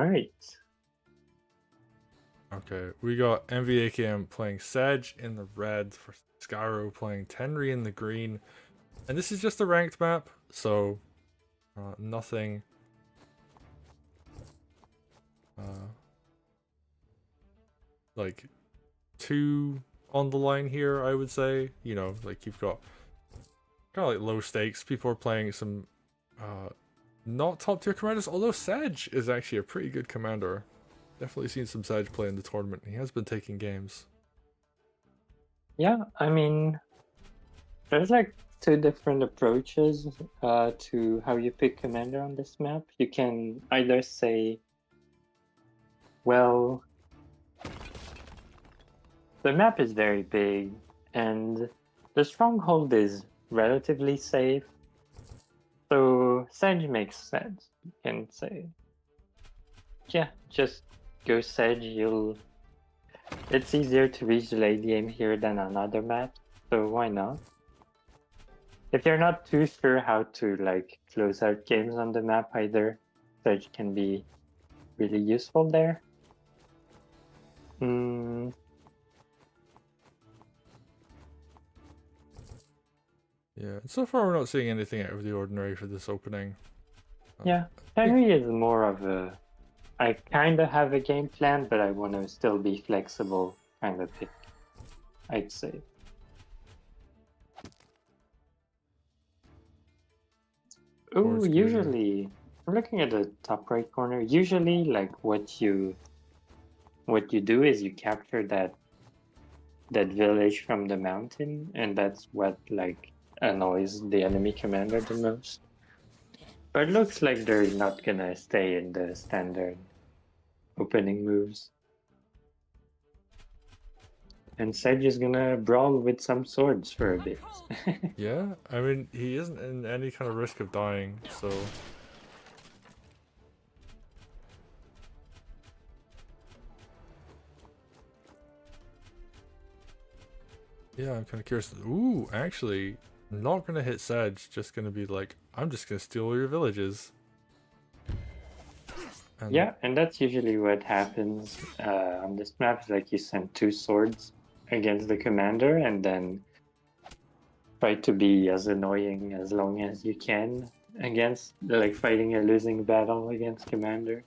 right. Okay, we got MVAKM playing Sedge in the red for Skyro playing Tenri in the green. And this is just a ranked map, so nothing like too on the line here, I would say. You know, like you've got kind of like low stakes. People are playing some not top tier commanders, although Sedge is actually a pretty good commander. Definitely seen some Sedge play in the tournament. He has been taking games. Yeah, I mean, there's like two different approaches to how you pick commander on this map. You can either say, well, the map is very big and the stronghold is relatively safe. So Sedge makes sense. You can say, yeah, just go Sedge. It's easier to reach the late game here than on other maps, so why not? If you're not too sure how to like close out games on the map either, Sedge can be really useful there. Yeah, so far we're not seeing anything out of the ordinary for this opening. Yeah, Tenri is more of a I kind of have a game plan, but I want to still be flexible kind of pick, I'd say. Oh, usually, I'm looking at the top right corner. Usually, like what you do is you capture that village from the mountain, and that's what like annoys the enemy commander the most. But it looks like they're not gonna stay in the standard opening moves. And Sedge is gonna brawl with some swords for a bit. Yeah, I mean, he isn't in any kind of risk of dying, so... Yeah, I'm kind of curious. Ooh, actually, not gonna hit Sedge, just gonna be like, I'm just gonna steal all your villages. And yeah, and that's usually what happens on this map. Is like you send two swords against the commander, and then try to be as annoying as long as you can against, like fighting a losing battle against commander.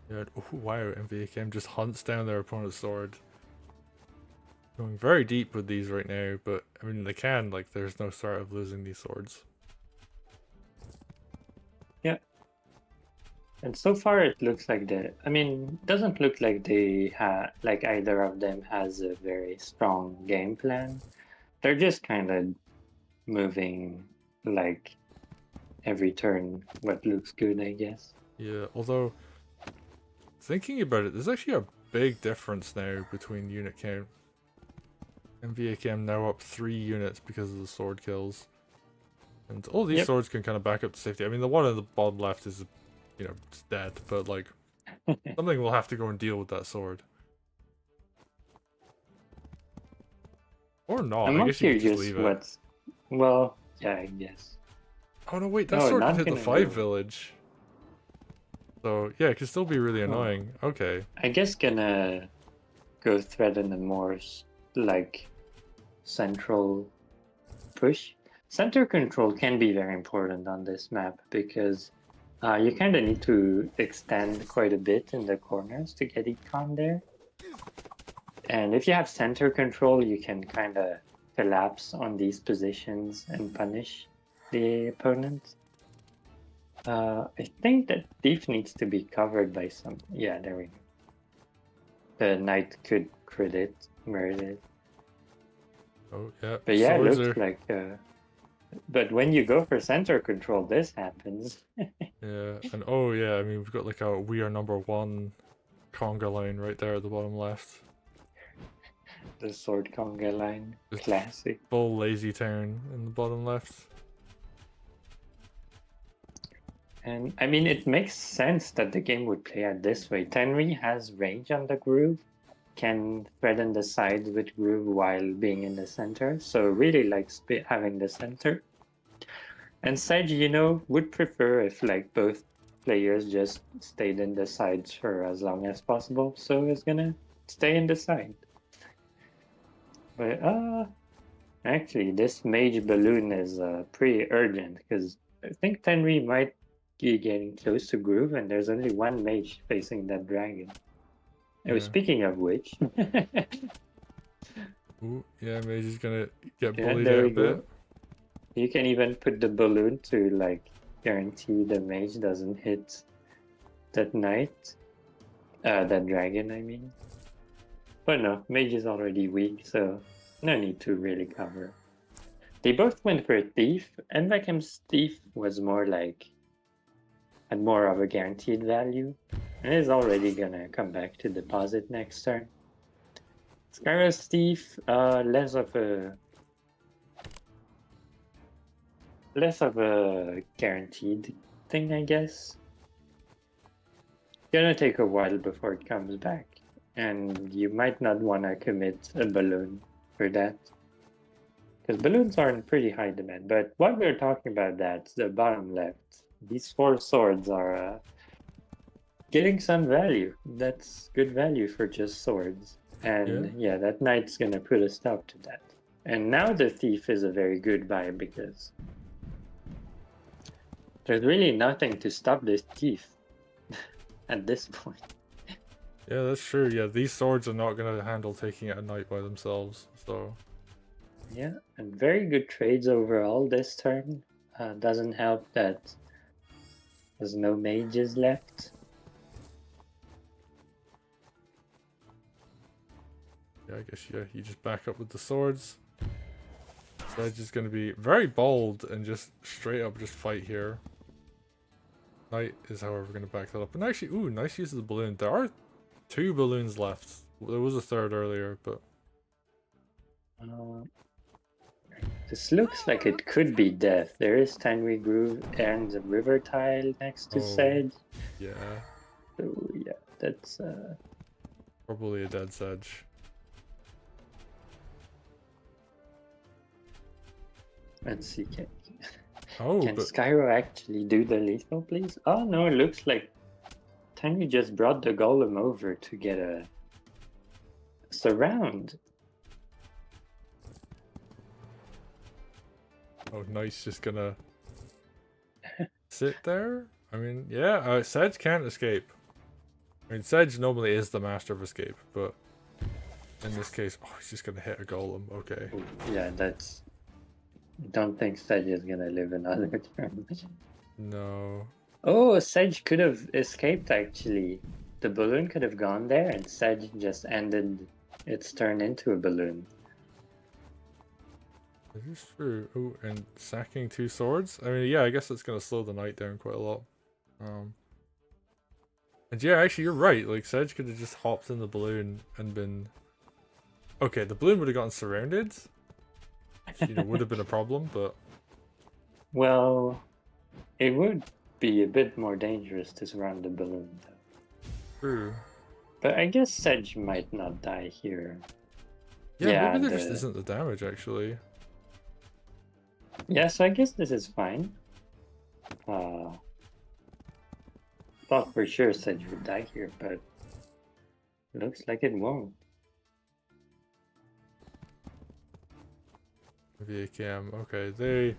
yeah, ooh, wow, MVAKM just hunts down their opponent's sword. Going very deep with these right now, but I mean, they can, like, there's no start of losing these swords. Yeah. And so far it looks like doesn't look like they like either of them has a very strong game plan. They're just kind of moving like every turn what looks good, I guess. Yeah, although, thinking about it, there's actually a big difference now between unit count. MVAKM now up 3 units because of the sword kills. And all these swords can kind of back up to safety. I mean, the one at the bottom left is, you know, it's dead, but like, something will have to go and deal with that sword. Or not, I'm I not guess you could just curious leave it. well, yeah, I guess. Oh no, wait, that No, sword can not hit the gonna 5 go. village. So, yeah, it can still be really Oh, annoying. Okay. I guess gonna go threaten a more like central push. Center control can be very important on this map because you kind of need to extend quite a bit in the corners to get econ there. And if you have center control, you can kind of collapse on these positions and punish the opponent. I think that thief needs to be covered by some. Yeah, there we go. The knight could crit it, murder it. Oh, yeah. But yeah, it Swords looks are... like. But when you go for center control, this happens. Yeah, and oh yeah, I mean, we've got like a "We are number one" conga line right there at the bottom left. The sword conga line, Just classic. full lazy town in the bottom left. And I mean, it makes sense that the game would play out this way. Tenri has range on the groove, can threaten the sides with groove while being in the center, so really likes having the center. And Sedge, would prefer if like both players just stayed in the sides for as long as possible, so it's gonna stay in the side. But actually, this mage balloon is pretty urgent because I think Tenri might be getting close to Groove, and there's only one mage facing that dragon. Oh, Yeah. speaking of which, Ooh, yeah, Mage is gonna get yeah, bullied there out a we go. bit. You can even put the balloon to like guarantee the mage doesn't hit that knight, that dragon, I mean. But no, mage is already weak, so no need to really cover. They both went for a thief. MVAKM's thief was more like had more of a guaranteed value, and is already gonna come back to deposit next turn. Skyro's thief, less of a guaranteed thing, I guess. Gonna take a while before it comes back, and you might not want to commit a balloon for that, because balloons are in pretty high demand. But what we're talking about, that's the bottom left. These 4 swords are getting some value. That's good value for just swords. And yeah, that knight's gonna put a stop to that. And now the thief is a very good buy because there's really nothing to stop this thief at this point. Yeah, that's true. Yeah, these swords are not gonna handle taking out a knight by themselves, so... Yeah, and very good trades overall this turn. Doesn't help that there's no mages left. Yeah, I guess, yeah, you just back up with the swords. Sedge is gonna be very bold and just straight up just fight here. Knight is, however, gonna back that up. And actually, ooh, nice use of the balloon. There are 2 balloons left. There was a third earlier, but... This looks like it could be death. There is Tenri Groove and the river tile next to Sedge. Yeah. So yeah, that's probably a dead Sedge. Let's see. Can but... Skyro actually do the lethal, please? Oh no, it looks like Tenri just brought the golem over to get a surround. Oh, nice, just gonna sit there? I mean, yeah, Sedge can't escape. I mean, Sedge normally is the master of escape, but in this case, oh, he's just gonna hit a golem, okay. Yeah, that's... Don't think Sedge is gonna live another turn. No. Oh, Sedge could have escaped actually. The balloon could have gone there and Sedge just ended its turn into a balloon. This is true. Oh, and sacking 2 swords? I mean, yeah, I guess it's gonna slow the knight down quite a lot. And yeah, actually, you're right. Like, Sedge could have just hopped in the balloon and been... Okay, the balloon would have gotten surrounded. Which, would have been a problem, but... Well, it would be a bit more dangerous to surround the balloon, though. True. But I guess Sedge might not die here. Yeah, maybe there just isn't the damage, actually. Yeah, so I guess this is fine. Thought for sure Sedge would die here, but looks like it won't. MVAKM, okay, they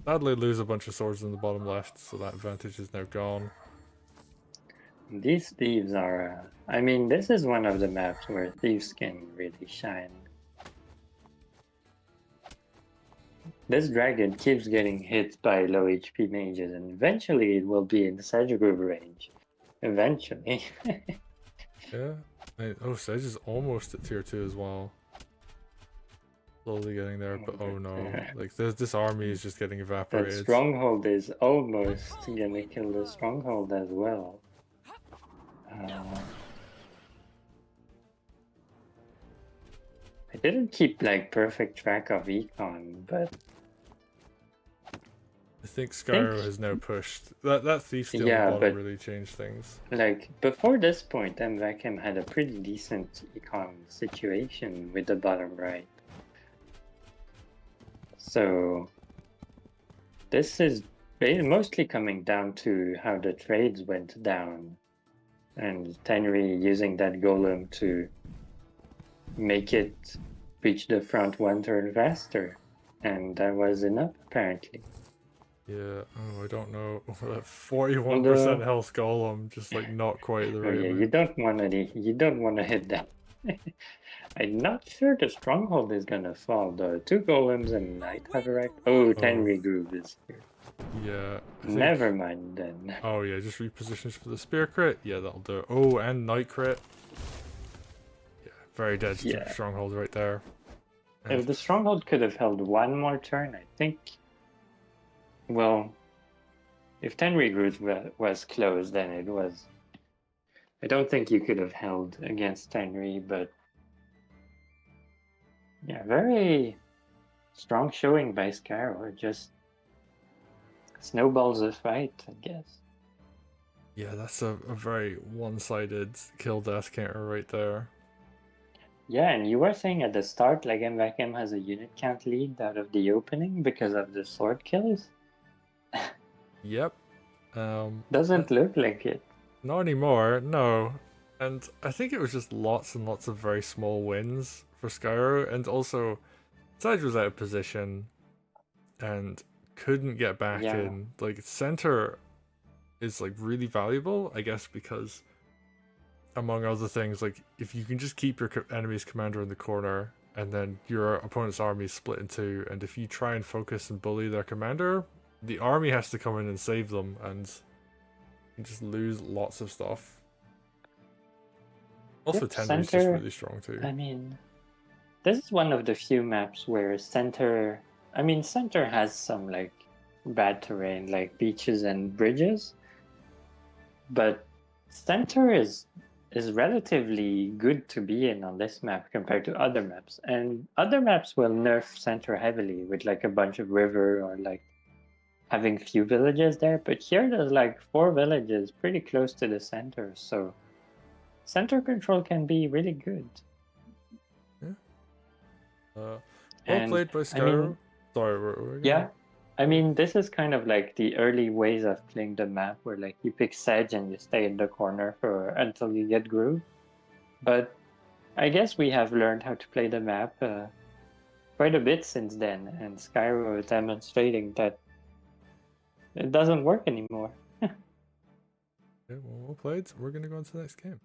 sadly lose a bunch of swords in the bottom left, so that advantage is now gone. These thieves are, I mean, this is one of the maps where thieves can really shine. This dragon keeps getting hit by low HP mages, and eventually it will be in the Sedge group range. Eventually. Yeah. Oh, Sedge is almost at tier 2 as well. Slowly getting there, but oh no. Like, this army is just getting evaporated. That stronghold is almost gonna kill the stronghold as well. I didn't keep like perfect track of econ, but I think Skyro has now pushed that thief steal yeah, bottom really changed things. Like before this point, MVAKM had a pretty decent econ situation with the bottom right. So this is Mostly coming down to how the trades went down, and Tenri using that golem to make it reach the front 1 turn faster, and that was enough apparently. Yeah, oh, I don't know. That 41% Although, health golem, just like not quite the oh right yeah, you amount. don't want to hit that. I'm not sure the stronghold is gonna fall though. 2 golems and Knight Cataract. Oh, Oh, Tenri Groove is here. yeah, I think. Never mind then. Oh, yeah, just repositions for the spear crit. Yeah, that'll do. Oh, and night crit. Yeah, very dead Yeah. stronghold right there. And If the stronghold could have held 1 more turn, I think. Well, if Tenri Groove was closed, then it was. I don't think you could have held against Tenri, but yeah, very strong showing by Skyro. Just snowballs the fight, I guess. yeah, that's a very one-sided kill death counter right there. Yeah, and you were saying at the start, like MVAKM has a unit count lead out of the opening because of the sword kills. Yep. Doesn't look like it. Not anymore, no. And I think it was just lots and lots of very small wins for Skyro, and also Sedge was out of position and couldn't get back Yeah, in. Like center is like really valuable, I guess, because among other things, like if you can just keep your enemy's commander in the corner and then your opponent's army is split in two, and if you try and focus and bully their commander, the army has to come in and save them, and you just lose lots of stuff. Also, yep, Tenri is just center. really strong too. I mean, this is one of the few maps where center. I mean, center has some like bad terrain, like beaches and bridges, but center is relatively good to be in on this map compared to other maps. And other maps will nerf center heavily with like a bunch of river or like having few villages there. But here there's like 4 villages pretty close to the center, so center control can be really good. Yeah. Well And played by I Skyro. mean, Sorry, we're yeah, gonna. I mean, this is kind of like the early ways of playing the map where like you pick Sedge and you stay in the corner for until you get groove. But I guess we have learned how to play the map quite a bit since then, and Skyro is demonstrating that it doesn't work anymore. Yeah, well played. We're gonna go on to the next game.